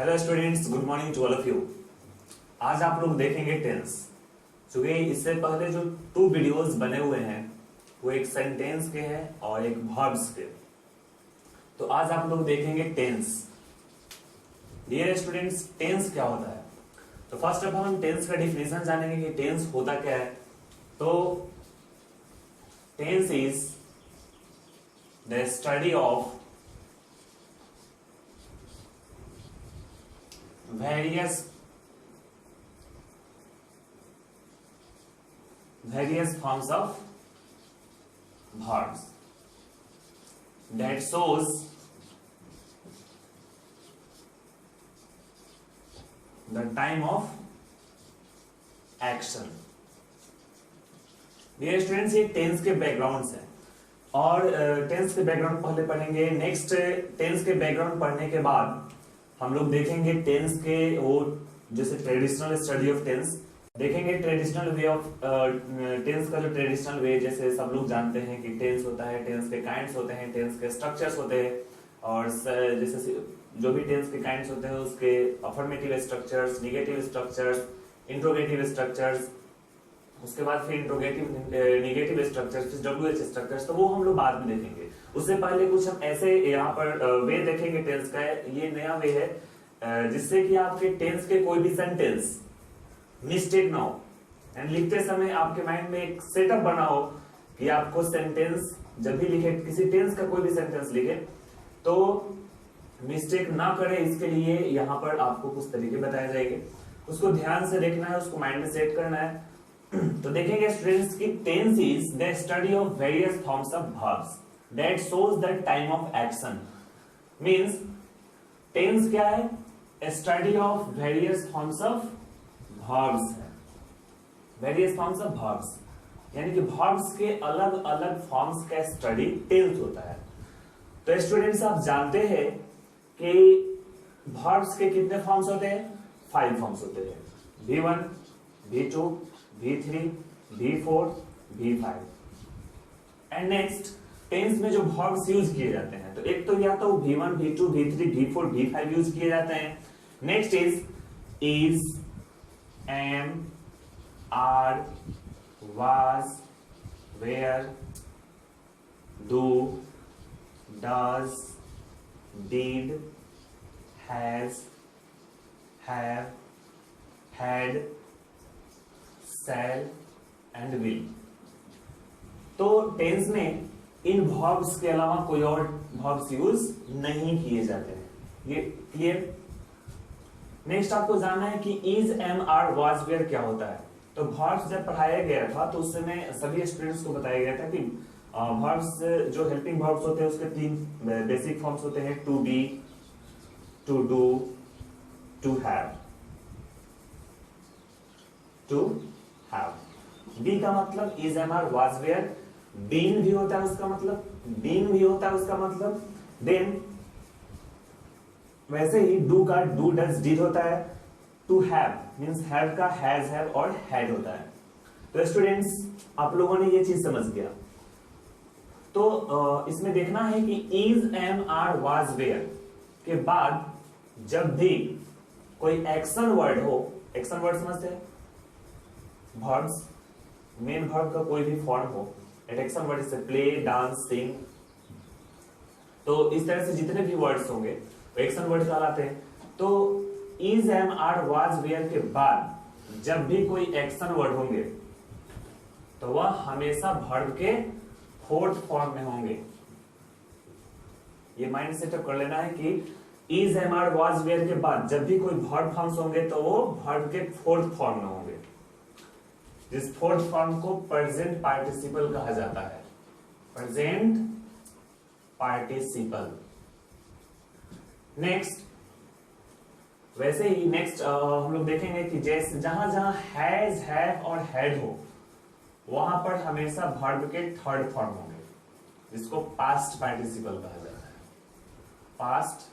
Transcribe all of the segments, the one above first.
Hello students, good morning to all of you. आज आप लोग देखेंगे टेंस। चूंकि इससे पहले जो 2 वीडियोस बने हुए हैं वो एक सेंटेंस के हैं और एक वर्ब्स के, तो आज आप लोग देखेंगे टेंस। डियर स्टूडेंट्स, टेंस क्या होता है? तो फर्स्ट ऑफ ऑल हम टेंस का डिफिनेशन जानेंगे कि टेंस होता क्या है। तो tense is the study of various forms of verbs that shows the time of action। Dear students, ये टेंस के बैकग्राउंड्स हैं और टेंस के बैकग्राउंड पहले पढ़ेंगे। नेक्स्ट टेंस के बैकग्राउंड पढ़ने के बाद हम लोग देखेंगे टेंस के वो जैसे ट्रेडिशनल स्टडी ऑफ टेंस देखेंगे। ट्रेडिशनल वे ऑफ टेंस का जो ट्रेडिशनल वे, जैसे सब लोग जानते हैं कि टेंस होता है, टेंस के काइंड्स होते हैं, टेंस के स्ट्रक्चर्स होते हैं और जैसे जो भी टेंस के काइंड्स होते हैं उसके affirmative structures, negative structures, interrogative structures, उसके बाद फिर नेगेटिव स्ट्रक्चर्स, फिर डब्ल्यूएच स्ट्रक्चर्स, तो वो हम लोग बाद में देखेंगे। उससे पहले कुछ हम ऐसे यहाँ पर वे देखेंगे टेंस का। ये नया वे है जिससे कि आपके टेंस के कोई भी सेंटेंस मिस्टेक ना हो एंड लिखते समय आपके माइंड में एक सेटअप बना हो कि आपको सेंटेंस जब भी लिखे, किसी टेंस का कोई भी सेंटेंस लिखे तो मिस्टेक ना करे। इसके लिए यहाँ पर आपको कुछ तरीके बताए जाएंगे, उसको ध्यान से देखना है, उसको माइंड में सेट करना है। तो देखेंगे स्टूडेंट्स की tense is the study of various forms of verbs that shows the time of action. Means tense क्या है? Study of various forms of verbs है। वेरियस फॉर्म्स ऑफ वर्ब्स यानी कि वर्ब्स के अलग अलग फॉर्म्स का स्टडी टेंस होता है। तो स्टूडेंट्स, आप जानते हैं कि वर्ब्स के कितने फॉर्म्स होते हैं? 5 फॉर्म्स होते हैं, V1, V2, V3, V4, V5। And next tense में जो वर्ब्स यूज किए जाते हैं, तो एक तो या तो V1, V2, V3, V4, V5 use किए जाते हैं। Next is, am, are, was, were, do, does, did, has, have, had, shall and will. तो टेंस में इन वर्ब्स के अलावा कोई और वर्ब्स यूज नहीं किए जाते हैं। ये क्लियर? नेक्स्ट आपको जानना है कि is, am, are, was, were क्या होता है। तो वर्ब्स जब पढ़ाया गया था तो उस समय सभी स्टूडेंट्स को बताया गया था कि वर्ब्स जो हेल्पिंग वर्ब्स होते हैं उसके 3 बेसिक फॉर्म्स होते हैं, to be, to do, to have. To have be का मतलब is, am, are, was, were. Been भी होता है उसका मतलब, बीन भी होता है उसका मतलब। देन वैसे ही डू का डू, डज, डिड होता है। टू हैव मींस हैव का हैज, हैव और हैड होता है। तो स्टूडेंट्स, आप लोगों ने ये चीज समझ गया। तो इसमें देखना है कि is, am, are, was, were के बाद जब भी कोई एक्शन वर्ड हो, एक्शन वर्ड समझते हैं, वर्ब्स, मेन वर्ब का कोई भी फॉर्म हो, एक्शन वर्ड जैसे प्ले, डांस, सिंग, तो इस तरह से जितने भी वर्ड्स होंगे वो एक्शन वर्ड कहलाते हैं। तो is, am, are, was, were के बाद जब भी कोई एक्शन वर्ड होंगे तो वह हमेशा वर्ब के 4th फॉर्म में होंगे। ये माइंड सेटअप कर लेना है कि is, am, are, was, were के बाद जब भी कोई वर्ब फॉर्म्स होंगे तो वो वर्ब के 4th फॉर्म में होंगे। जिस 4th फॉर्म को प्रेजेंट पार्टिसिपल कहा जाता है। Present participle. नेक्स्ट वैसे ही नेक्स्ट हम लोग देखेंगे कि जैसे जहां जहां हैज, हैव और हैड हो वहां पर हमेशा वर्ब के 3rd फॉर्म होंगे, जिसको पास्ट पार्टिसिपल कहा जाता है। पास्ट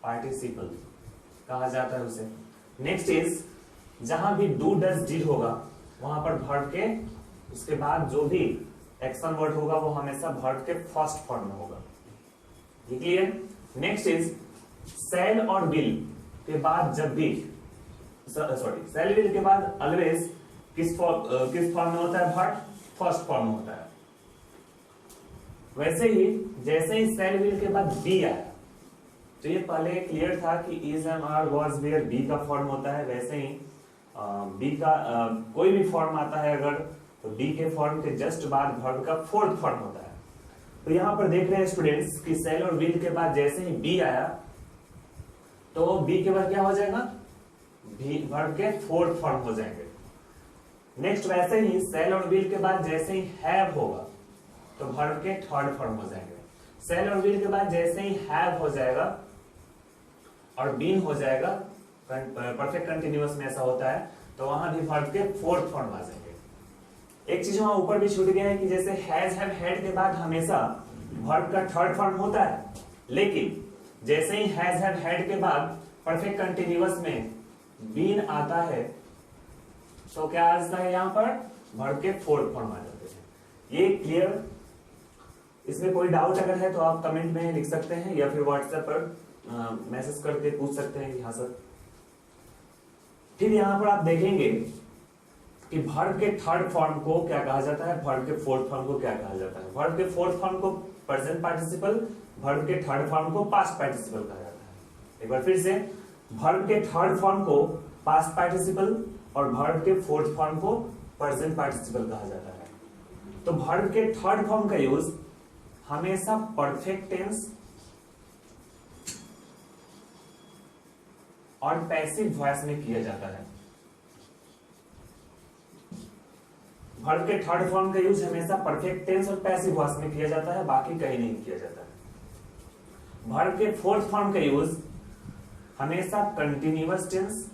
पार्टिसिपल कहा जाता है उसे। नेक्स्ट इज, जहां भी डू, डज, डिड होगा वहां पर वर्ब के उसके बाद जो भी एक्शन वर्ड होगा वो हमेशा वर्ब के फर्स्ट फॉर्म में होगा। ये क्लियर। नेक्स्ट इज शैल और विल के बाद जब भी शैल विल के बाद ऑलवेज किस फॉर्म में होता है, वर्ब फर्स्ट फॉर्म में होता है। वैसे ही जैसे ही शैल विल के बाद बी आया, तो ये पहले क्लियर था कि is am are was were be का फॉर्म होता है, वैसे ही बी का कोई भी फॉर्म आता है अगर, तो बी के फॉर्म के जस्ट बाद वर्ब का फोर्थ फॉर्म होता है। तो यहां पर देख रहे हैं स्टूडेंट्स कि शैल और विल के बाद जैसे ही बी आया, तो बी के बाद क्या हो जाएगा, बी वर्ब के फोर्थ फॉर्म हो जाएंगे। नेक्स्ट वैसे ही शैल और विल के बाद जैसे ही हैव होगा, तो वर्ब के थर्ड फॉर्म हो जाएंगे। शैल और विल के बाद जैसे ही हैव हो जाएगा और बीन हो जाएगा, परफेक्ट कंटिन्यूअस में ऐसा होता है, तो वहां भी वर्ब के फोर्थ फॉर्म आ जाएंगे। एक चीज वहां ऊपर भी छूट गया है कि जैसे हैज हैव हैड के बाद हमेशा वर्ब का थर्ड फॉर्म होता है, लेकिन जैसे ही हैज हैव हैड के बाद परफेक्ट कंटिन्यूअस में बीन आता है, तो क्या आता है यहाँ पर, वर्ब के फोर्थ फॉर्म आ जाते हैं। ये क्लियर। इसमें कोई डाउट अगर है तो आप कमेंट में लिख सकते हैं या फिर व्हाट्सएप पर मैसेज करके पूछ सकते हैं कि हाँ सर। फिर यहां पर आप देखेंगे कि वर्ब के थर्ड फॉर्म को क्या कहा जाता है, वर्ब के फोर्थ फॉर्म को क्या कहा जाता है। वर्ब के फोर्थ फॉर्म को प्रेजेंट पार्टिसिपल, वर्ब के थर्ड फॉर्म को पास्ट पार्टिसिपल कहा जाता है। एक बार फिर से, वर्ब के थर्ड फॉर्म को पास्ट पार्टिसिपल और वर्ब के फोर्थ फॉर्म को प्रेजेंट पार्टिसिपल कहा जाता है। तो वर्ब के थर्ड फॉर्म का यूज हमेशा परफेक्ट टेंस और पैसिव वॉइस में किया जाता है। वर्ब के थर्ड फॉर्म का यूज हमेशा परफेक्ट टेंस और पैसिव वॉइस में किया जाता है, बाकी कहीं नहीं किया जाता है। वर्ब के फोर्थ फॉर्म का यूज हमेशा कंटिन्यूअस टेंस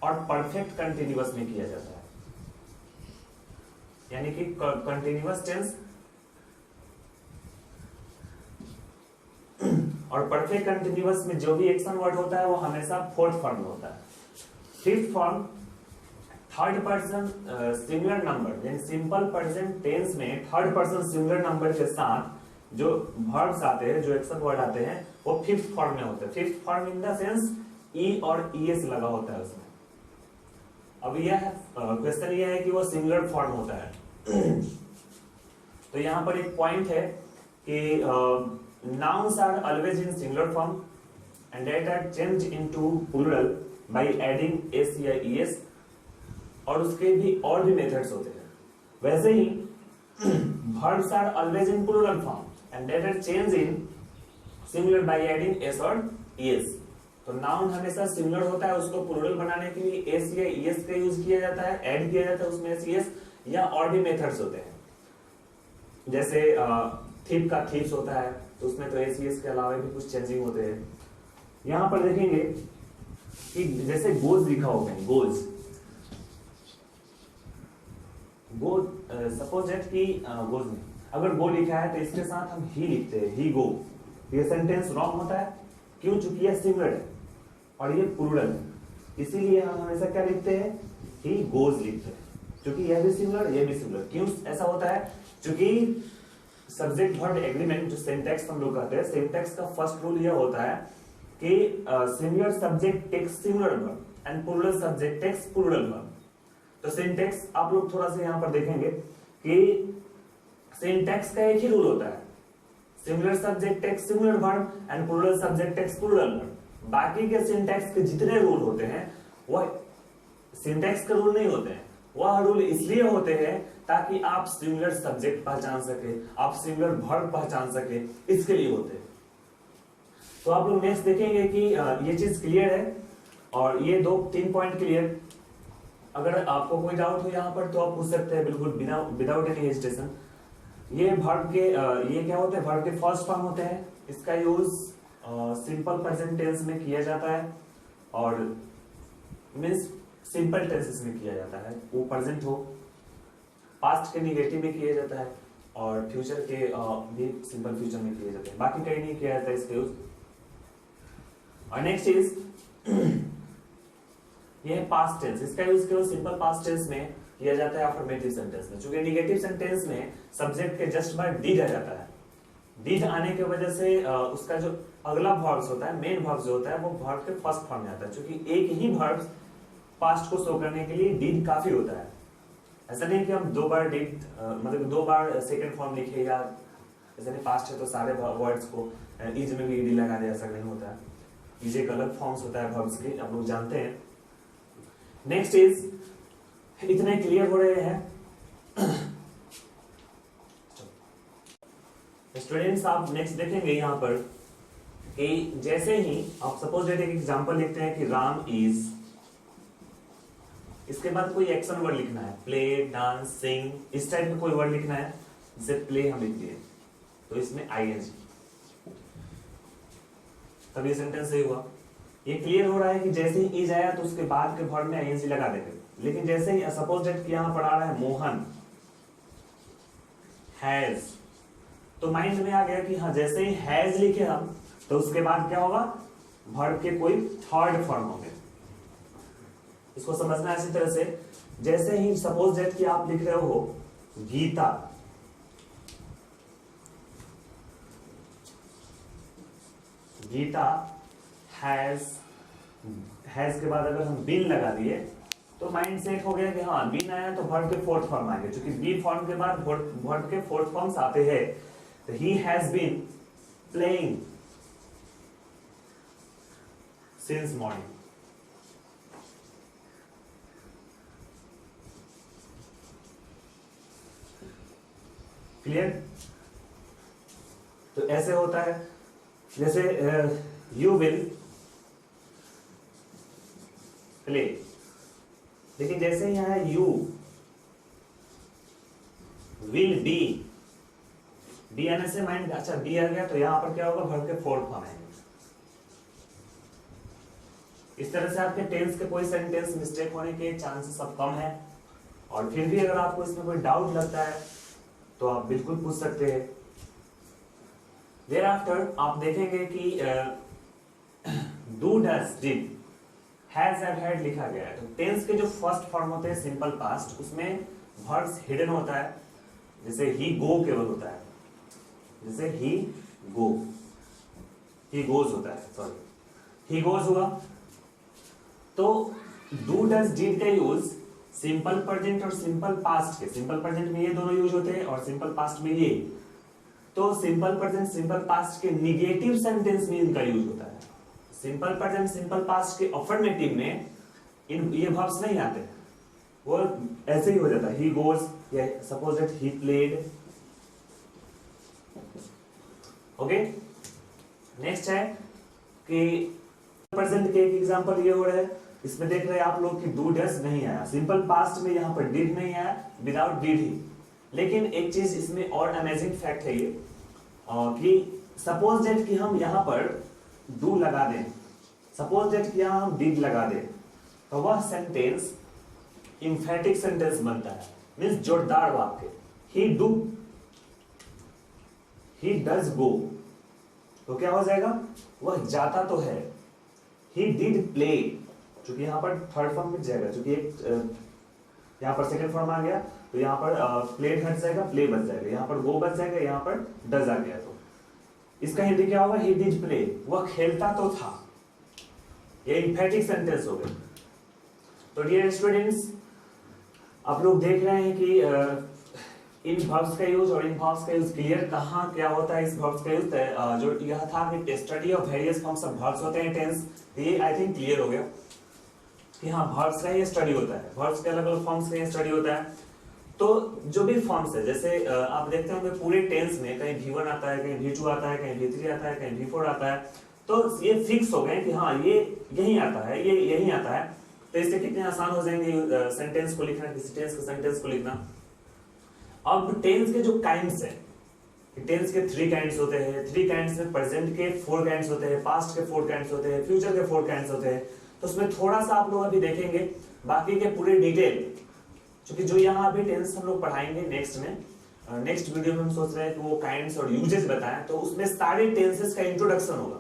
और परफेक्ट कंटिन्यूअस में किया जाता है। यानी कि कंटिन्यूअस टेंस और परफेक्ट कंटिन्यूअस में जो भी एक्शन वर्ड होता है वो हमेशा फोर्थ फॉर्म में होता है। Fifth form third person singular number, यानी सिंपल प्रेजेंट टेंस में थर्ड पर्सन सिंगुलर नंबर के साथ जो वर्ब्स आते हैं, जो एक्शन वर्ड आते हैं, वो फिफ्थ फॉर्म में होते हैं। Fifth form in the sense E और ईएस लगा होता है उसमें। अब यह क्वेश्चन यह है कि वो सिंगुलर फॉर्म होता है। तो यहां पर एक पॉइंट है कि nouns are always in singular form and that are changed into plural by adding s या es, और उसके भी और भी मेथड्स होते हैं। वैसे ही verbs are always in plural form and that are changed in singular by adding s और es। तो नाउन हमेशा सिंगुलर होता है, उसको प्लूरल बनाने के लिए s या es का यूज किया जाता है, ऐड किया जाता है उसमें s es, या और भी मेथड्स होते हैं। जैसे थिप का थीप्स होता है, तो उसमें तो एसीएस के अलावा भी कुछ चेंजिंग होते हैं। यहां पर देखेंगे कि जैसे गोज लिखा हो, कहीं गोज, सपोज दैट कि गोज नहीं, अगर गो लिखा है तो इसके साथ हम ही लिखते हैं, ही गो। ये सेंटेंस रॉन्ग होता है, क्यों? चूंकि यह सिंगुलर है और ये प्लूरल है, इसीलिए हम हमेशा क्या लिखते हैं, ही गोज लिखते हैं। क्योंकि यह भी सिंगुलर, यह भी सिंगुलर। क्यों ऐसा होता है? क्योंकि सब्जेक्ट वर्ब एग्रीमेंट जो सिंटैक्स हम लोग कहते हैं, सिंटैक्स का फर्स्ट रूल यह होता है कि singular subject takes singular verb and plural subject takes plural verb. तो सिंटैक्स आप लोग थोड़ा सा यहां पर देखेंगे कि सिंटैक्स का एक ही रूल होता है, singular subject takes singular verb and plural subject takes plural verb. बाकी के सिंटैक्स के जितने रूल होते हैं वह सिंटैक्स के रूल नहीं होते हैं, वह रूल इसलिए होते हैं ताकि आप सिंगुलर सब्जेक्ट पहचान सके, आप सिंगुलर वर्ब पहचान सके, इसके लिए होते हैं। तो आप लोग नेक्स्ट देखेंगे कि ये चीज क्लियर है, और ये 2-3 पॉइंट क्लियर। अगर आपको कोई डाउट हो यहाँ पर तो आप पूछ सकते हैं, बिल्कुल बिना विदाउट एनी हेजिटेशन। ये वर्ब के ये क्या होते हैं, वर्ब के फर्स्ट फॉर्म होते हैं। इसका यूज सिंपल प्रेजेंट टेंस में किया जाता है, और मींस सिंपल टेंसेस में किया जाता है, वो प्रेजेंट हो, पास्ट के निगेटिव में किया जाता है, और फ्यूचर के भी सिंपल फ्यूचर में किया जाता है, बाकी कहीं नहीं किया जाता है इसका यूज। और नेक्स्ट इज ये है पास्ट टेंस। इसका यूज केवल सिंपल पास्ट टेंस में किया जाता है अफर्मेटिव सेंटेंस में। चूंकि निगेटिव सेंटेंस में सब्जेक्ट के जस्ट बाद डिड आ जाता है, डिड आने की वजह से उसका जो अगला वर्ब्स होता है, मेन वर्ब्स जो होता है, वो वर्ब के फर्स्ट फॉर्म में आता है। चूंकि एक ही वर्ब पास्ट को शो करने के लिए डिड काफी होता है। ऐसा नहीं कि हम दो बार डिड मतलब दो बार सेकंड फॉर्म लिखे, या ऐसा नहीं पास्ट है तो सारे वर्ड्स को इज में भी ईडी लगा दे, ऐसा नहीं होता है। इज एक अलग फॉर्म्स होता है वर्ब्स के, आप लोग जानते हैं। नेक्स्ट इज, इतने क्लियर हो रहे हैं स्टूडेंट्स। आप नेक्स्ट देखेंगे यहाँ पर कि जैसे ही आप सपोज एक एग्जांपल लिखते हैं कि राम इज, इसके बाद कोई एक्शन वर्ड लिखना है, प्ले, डांस, सिंग, इस टाइप का कोई वर्ड लिखना है। जैसे प्ले हम लिख दिए तो इसमें आईएनजी, तब ये सेंटेंस सही हुआ। ये क्लियर हो रहा है कि जैसे ही इज आया तो उसके बाद के वर्ड में आईएनजी लगा देंगे। लेकिन जैसे ही सपोज दैट कि यहां पर आ रहा है मोहन हैज, तो माइंड में आ गया कि हाँ जैसे ही हैज लिखे हम तो उसके बाद क्या होगा, वर्ब के कोई थर्ड फॉर्म होंगे। इसको समझना इसी तरह से, जैसे ही सपोज दैट कि आप लिख रहे हो गीता, गीता हैज, हैज के बाद अगर हम बीन लगा दिए तो माइंड सेट हो गया कि हाँ बीन आया तो वर्ब के फोर्थ फॉर्म आएंगे। क्योंकि बी फॉर्म के बाद वर्ब के फोर्थ फॉर्म्स आते हैं। तो he has been playing since morning. Clear? तो ऐसे होता है। जैसे यू विल प्ले, लेकिन जैसे यहां है यू विल बी आने से माइंड अच्छा बी आ गया, तो यहां पर क्या होगा, वर्ब के फोर्थ फॉर्म आएंगे। इस तरह से आपके टेंस के कोई सेंटेंस मिस्टेक होने के चांसेस अब कम है। और फिर भी अगर आपको इसमें कोई डाउट लगता है तो आप बिल्कुल पूछ सकते हैं। देयरआफ्टर आप देखेंगे कि do, does, did, has, have, had लिखा गया है। तो टेंस के जो फर्स्ट फॉर्म होते हैं सिंपल पास्ट, उसमें वर्ब्स हिडन होता है। जैसे ही गो केवल होता है, जैसे ही गो, ही गोज होता है, सॉरी ही गोज हुआ। तो डू, डज, डिड का यूज सिंपल प्रेजेंट और सिंपल पास्ट के, सिंपल प्रेजेंट में ये दोनों यूज होते हैं और सिंपल पास्ट में ये। तो सिंपल प्रेजेंट सिंपल पास्ट के निगेटिव सेंटेंस में इनका यूज होता है। सिंपल प्रेजेंट सिंपल पास्ट के अफर्मेटिव में इन ये वर्ब्स नहीं आते, वो ऐसे ही हो जाता है। ही गोज, या suppose that he played. Okay, next है कि प्रेजेंट के एक एग्जांपल ये हो रहा है। इसमें देख रहे हैं आप लोग कि डू, डज नहीं आया, सिंपल पास्ट में यहां पर डिड नहीं आया, विदाउट डिड ही। लेकिन एक चीज इसमें और अमेजिंग फैक्ट है ये कि सपोज दैट कि हम यहां पर डू लगा दें, सपोज दैट कि यहां हम डिड लगा दें, तो वह सेंटेंस इंफेटिक सेंटेंस बनता है, मींस जोरदार वाक्य। ही डू, ही डज गो, तो क्या हो जाएगा, वह जाता तो है। ही डिड प्ले, क्योंकि यहां पर थर्ड फॉर्म मिट जाएगा, क्योंकि एक यहां पर सेकंड फॉर्म आ गया, तो यहां पर प्लेड हट जाएगा, प्ले बच जाएगा, यहां पर गो बच जाएगा, यहां पर डज आ गया। तो इसका हिंदी क्या होगा, ही डिड प्ले, वह खेलता तो था। ये इंफेटिक सेंटेंस हो गया। तो डियर स्टूडेंट्स, आप लोग देख रहे हैं कि इन वर्ब्स का यूज और इन वर्ब्स का यूज क्लियर कहां क्या होता है। इस वर्ब्स का यूज जो यह था कि study of various forms of verbs होते हैं टेंस, ये आई थिंक क्लियर हो गया कि हाँ वर्ब्स का ही स्टडी होता है, वर्ब्स के अलग अलग फॉर्म्स का ही स्टडी होता है। तो जो भी फॉर्म्स है, जैसे आप देखते होंगे पूरे टेंस में कहीं V1 आता है, कहीं V2 आता है, कहीं V3 आता है, कहीं V4 आता है, तो ये फिक्स हो गए कि हाँ ये यही आता है, ये यही आता है। तो इससे कितने आसान हो जाएंगे सेंटेंस को लिखना, किसी टेंस के सेंटेंस को लिखना। अब टेंस के जो काइंड्स है, टेंस के 3 काइंड्स होते हैं। 3 काइंड्स में प्रेजेंट के 4 काइंड्स होते हैं, पास्ट के 4 काइंड्स होते हैं, फ्यूचर के 4 काइंड्स होते हैं। तो उसमें थोड़ा सा आप लोग अभी देखेंगे, बाकी के पूरे डिटेल, क्योंकि जो यहाँ अभी टेंस हम लोग पढ़ाएंगे नेक्स्ट में, नेक्स्ट वीडियो में हम सोच रहे हैं कि वो काइंड्स और यूजेस बताएं, तो उसमें सारे टेंसेस का इंट्रोडक्शन होगा।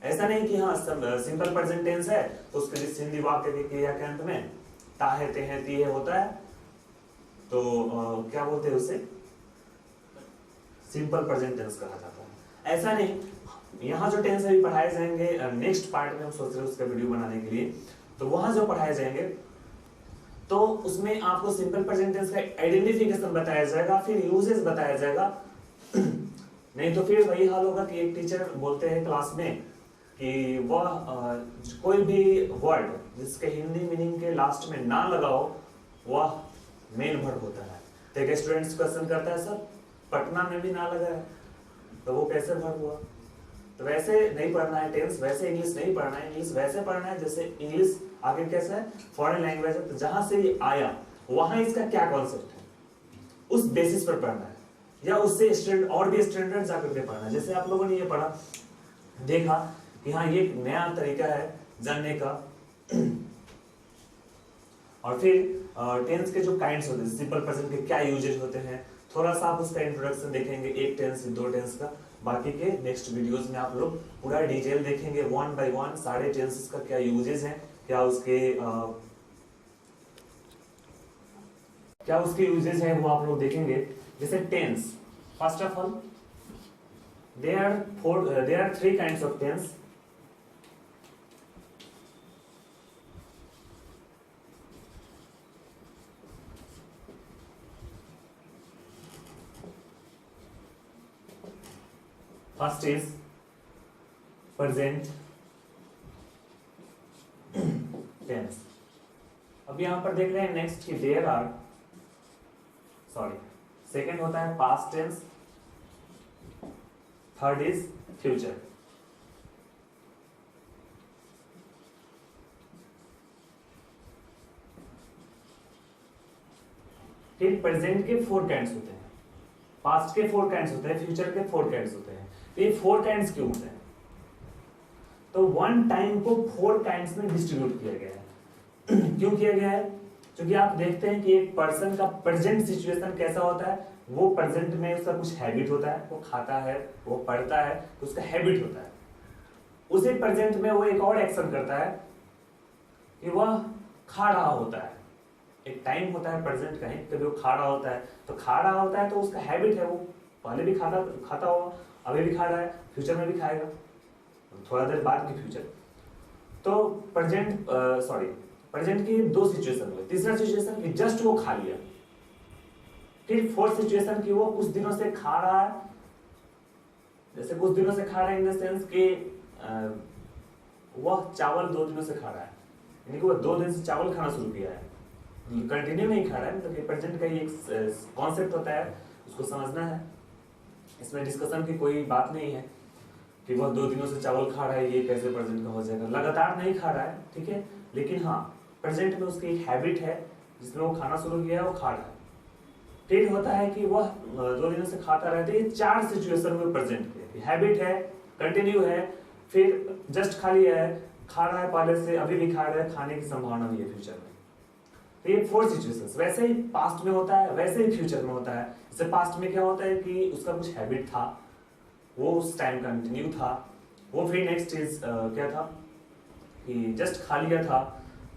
ऐसा नहीं कि हाँ सिंपल प्रेजेंट टेंस है तो उसके लिए हिंदी वाक्य की क्रिया के अंत में ता है, ते है, ती है होता है, तो क्या बोलते हैं उसे, सिंपल प्रेजेंट टेंस कहा जाता है। ऐसा नहीं, यहाँ जो टेंस अभी पढ़ाए जाएंगे नेक्स्ट पार्ट में हम सोच रहे हैं उसका वीडियो बनाने के लिए, तो वहां जो पढ़ाए जाएंगे तो उसमें आपको सिंपल प्रेजेंट टेंस का आइडेंटिफिकेशन बताया जाएगा, फिर यूजेस बताया जाएगा। नहीं तो फिर वही हाल होगा कि एक टीचर बोलते हैं क्लास में कि वह कोई भी वर्ड जिसके हिंदी मीनिंग के लास्ट में ना लगाओ वह मेन वर्ब होता है। तो एक स्टूडेंट्स क्वेश्चन करता है सर पटना में भी ना लगा है तो वो कैसे वर्ब हुआ। तो वैसे नहीं पढ़ना है टेंस, वैसे इंग्लिश नहीं पढ़ना है, इंग्लिश वैसे पढ़ना है जैसे इंग्लिश आगे कैसा है फॉरेन लैंग्वेज है, तो जहां से ये आया वहां इसका क्या कॉन्सेप्ट है उस बेसिस पर पढ़ना है, या उससे स्टैंडर्ड और भी स्टैंडर्ड जाकर के पढ़ना है। जैसे आप लोगों ने ये पढ़ा देखा कि हाँ ये एक नया तरीका है जानने का। और फिर टेंस के जो काइंड्स होते हैं, सिंपल प्रेजेंट के क्या यूजेज होते हैं, थोड़ा सा आप उसका इंट्रोडक्शन देखेंगे, एक टेंस से दो टेंस का। बाकी के नेक्स्ट वीडियोस में आप लोग पूरा डिटेल देखेंगे वन बाय वन, सारे टेंसेस का क्या यूजेज हैं, क्या उसके यूजेज हैं वो आप लोग देखेंगे। जैसे tense, first of all there are three kinds of tense. First is present tense. अब यहां पर देख रहे हैं नेक्स्ट की सेकंड होता है past tense, third is future. फिर प्रेजेंट के 4 काइंड्स होते हैं, पास्ट के 4 काइंड्स होते हैं, फ्यूचर के 4 काइंड्स होते हैं। ये 4 काइंड्स क्यों होते हैं? तो वन टाइम को 4 काइंड्स में डिस्ट्रीब्यूट किया गया है। क्यों किया गया है? क्योंकि आप देखते हैं कि एक पर्सन का प्रेजेंट सिचुएशन कैसा होता है, वो प्रेजेंट में उसका कुछ हैबिट होता है, वो खाता है, वो पढ़ता है, तो उसका हैबिट होता है। उसी प्रेजेंट में वो एक और एक्शन करता है कि वह खा रहा होता है। एक टाइम होता है प्रेजेंट का ही, कभी वो खा रहा होता है, तो खा रहा होता है तो उसका हैबिट है, वो पहले भी खाता होगा, अभी भी खा रहा है, फ्यूचर में भी खाएगा, थोड़ा देर बाद की फ्यूचर। तो प्रेजेंट की 2 सिचुएशन हुए। तीसरा सिचुएशन कि जस्ट वो खा लिया। फिर 4th सिचुएशन की वो कुछ दिनों से खा रहा है, जैसे कुछ दिनों से खा रहा है इन द सेंस कि वह चावल 2 दिनों से खा रहा है, यानी कि वो 2 दिन से चावल खाना शुरू किया है, कंटिन्यू नहीं खा रहा है। मतलब प्रेजेंट का ही एक कॉन्सेप्ट होता है, उसको समझना है। इसमें डिस्कशन की कोई बात नहीं है कि वह 2 दिनों से चावल खा रहा है, ये कैसे प्रेजेंट का हो जाएगा। लगातार नहीं खा रहा है, ठीक है, लेकिन हाँ प्रेजेंट में उसकी एक हैबिट है जिसमें वो खाना शुरू किया है, वो खा रहा है। फिर होता है कि वह 2 दिनों से खाता रहता है। ये 4 सिचुएशन में प्रेजेंट के हैबिट है, कंटिन्यू है, फिर जस्ट खा लिया है, खा रहा है पहले से, अभी भी खा रहा है, खाने की संभावना भी है फ्यूचर में। तो ये 4 सिचुएशंस वैसे ही पास्ट में होता है, वैसे ही फ्यूचर में होता है। जैसे पास्ट में क्या होता है कि उसका कुछ हैबिट था, वो उस टाइम कंटिन्यू था, वो फिर नेक्स्ट चीज क्या था कि जस्ट खा लिया था,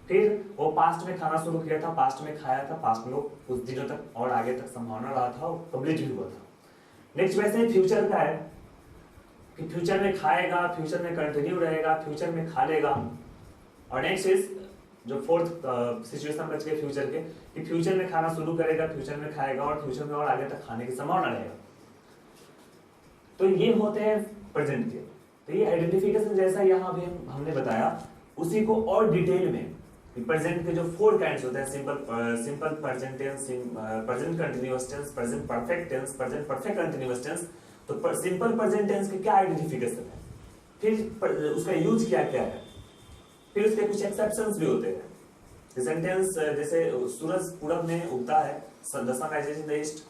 फिर वो पास्ट में खाना शुरू किया था, पास्ट में खाया था, पास्ट में कुछ दिनों तक और आगे तक संभावना रहा था, वो कंप्लीट भी हुआ था। नेक्स्ट वैसे ही फ्यूचर का है कि फ्यूचर में खाएगा, फ्यूचर में कंटिन्यू रहेगा, फ्यूचर में खा लेगा। और नेक्स्ट इज जो 4th सिचुएशन बच गए फ्यूचर के, कि फ्यूचर में खाना शुरू करेगा, फ्यूचर में खाएगा और फ्यूचर में और आगे तक खाने की संभावना रहेगा। तो ये होते हैं प्रेजेंट के। तो ये आइडेंटिफिकेशन जैसा यहाँ भी हमने बताया, उसी को और डिटेल में प्रेजेंट के जो 4 काइंड्स होते हैं, simple present tense, present continuous tense, present perfect tense, present perfect continuous tense. तो सिंपल प्रेजेंट टेंस के क्या आइडेंटिफिकेशन है, फिर उसका यूज क्या क्या है, फिर उसके कुछ एक्सेप्शंस भी होते हैं। सेंटेंस जैसे सूरज पूरब में उगता है, the sun rises in the east.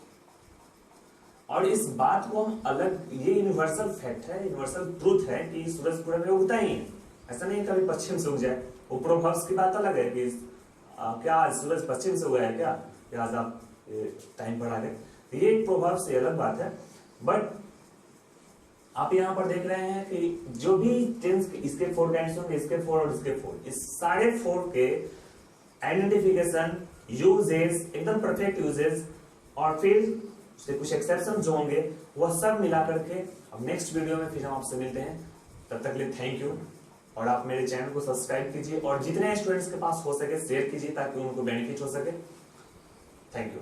और इस बात को हम अलग, ये यूनिवर्सल फैक्ट है, यूनिवर्सल ट्रूथ है कि सूरज पूरब में उगता ही है, ऐसा नहीं कभी पश्चिम से उग जाए। वो प्रोवर्ब्स की बात अलग है कि क्या आज सूरज पश्चिम से उगा है क्या, आज आप टाइम पर आ गए, ये एक प्रोवर्ब्स से अलग बात है। बट आप यहाँ पर देख रहे हैं कि जो भी टेंस इसके 4 काइंड्स होंगे, इसके 4 और इसके 4, इस सारे 4 के आइडेंटिफिकेशन यूजेस, एकदम परफेक्ट यूजेस, और फिर उसके कुछ एक्सेप्शन जो होंगे वह सब मिला करके अब नेक्स्ट वीडियो में फिर हम आपसे मिलते हैं। तब तक के लिए थैंक यू, और आप मेरे चैनल को सब्सक्राइब कीजिए और जितने स्टूडेंट्स के पास हो सके शेयर कीजिए ताकि उनको बेनिफिट हो सके। Thank you.